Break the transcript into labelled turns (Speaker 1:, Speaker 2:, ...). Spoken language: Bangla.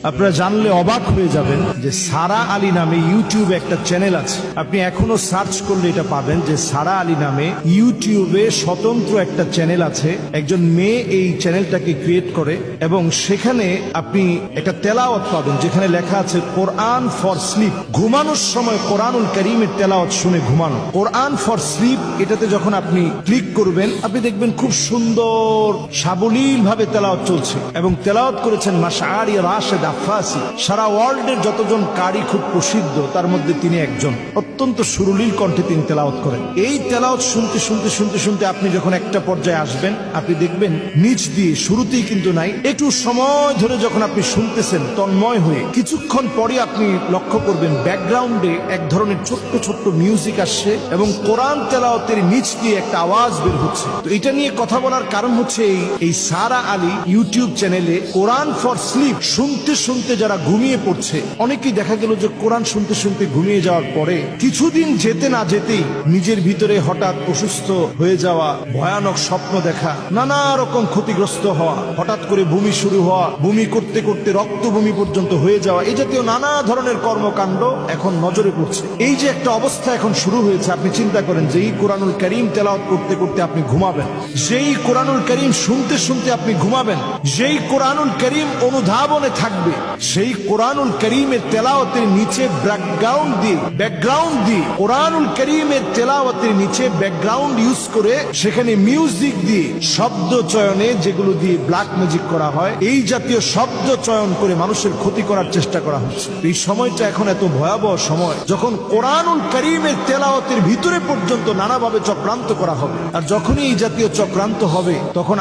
Speaker 1: আপনারা জানলে অবাক হয়ে যাবেন যে সারা আলী নামে ইউটিউবে একটা চ্যানেল আছে। আপনি এখনো সার্চ করলে এটা পাবেন যে সারা আলী নামে ইউটিউবে স্বতন্ত্র একটা চ্যানেল আছে। একজন মেয়ে এই চ্যানেলটাকে ক্রিয়েট করে এবং সেখানে আপনি একটা তেলাওয়াত পাবেন যেখানে লেখা আছে কোরআন ফর স্লিপ। ঘুমানোর সময় কোরআনুল কারীমের তেলাওয়াত শুনে ঘুমানো। কোরআন ফর স্লিপ এটাতে যখন আপনি ক্লিক করবেন আপনি দেখবেন খুব সুন্দর সাবলীল ভাবে তেলাওয়াত চলছে এবং তেলাওয়াত করেছেন মাশআরি রাশেদ আফাসি। সারা ওয়ার্ল্ডের যতজন কারি খুব প্রসিদ্ধ তার মধ্যে তিনি একজন। অত্যন্ত সুরলীল কণ্ঠে তিনি তেলাওয়াত করেন। এই তেলাওয়াত শুনতে শুনতে শুনতে শুনতে আপনি যখন একটা পর্যায়ে আসবেন আপনি দেখবেন নিচ দিয়ে, শুরুতেই কিন্তু নাই, একটু সময় ধরে যখন আপনি শুনতেছেন তন্ময় হয়ে, কিছুক্ষণ পরে আপনি লক্ষ্য করবেন ব্যাকগ্রাউন্ডে এক ধরনের ছোট্ট ছোট্ট মিউজিক আসছে এবং কোরআন তেলাওয়াতের নিচ দিয়ে একটা আওয়াজ বের হচ্ছে। তো এটা নিয়ে কথা বলার কারণ হচ্ছে এই সারা আলী ইউটিউব চ্যানেলে কোরআন ফর স্লিপ শুনতে শুনতে যারা ঘুমিয়ে পড়ছে, অনেকেই দেখা গেল যে কোরআন শুনতে শুনতে ঘুমিয়ে যাওয়ার পরে কিছুদিন যেতে না যেতেই নিজের ভিতরে হঠাৎ অসুস্থ হয়ে যাওয়া, ভয়ানক স্বপ্ন দেখা, নানা রকম ক্ষতিগ্রস্ত হওয়া, হঠাৎ করে বমি শুরু হওয়া, বমি করতে করতে রক্ত বমি পর্যন্ত হয়ে যাওয়া, এই জাতীয় নানা ধরনের কর্মকাণ্ড এখন নজরে পড়ছে। এই যে একটা অবস্থা এখন শুরু হয়েছে, আপনি চিন্তা করেন যে এই কোরআনুল কারীম তেলাওয়াত করতে করতে আপনি ঘুমাবেন, যেই কোরআনুল কারীম শুনতে শুনতে আপনি ঘুমাবেন, যেই কোরআনুল কারীম অনুধাবনে থাকবে, সেই কোরআনুল কারীমের তেলাওয়াতের নিচে ব্যাকগ্রাউন্ড দিয়ে কোরআনুল কারীমের তেলাওয়াতের নিচে ব্যাকগ্রাউন্ড ইউজ করে সেখানে মিউজিক দিয়ে শব্দ চয়নে, যেগুলো দিয়ে ব্ল্যাক ম্যাজিক করা হয়, এই জাতীয় শব্দ চয়ন করে মানুষের ক্ষতি করার চেষ্টা করা হচ্ছে। এই সময়টা এখন এত ভয়াবহ সময় যখন কোরআনুল কারীমের তেলাওয়াতের ভিতরে পর্যন্ত নানাভাবে চক্রান্ত করা হবে। আর যখনই এই জাতীয় চক্রান্ত হবে তখন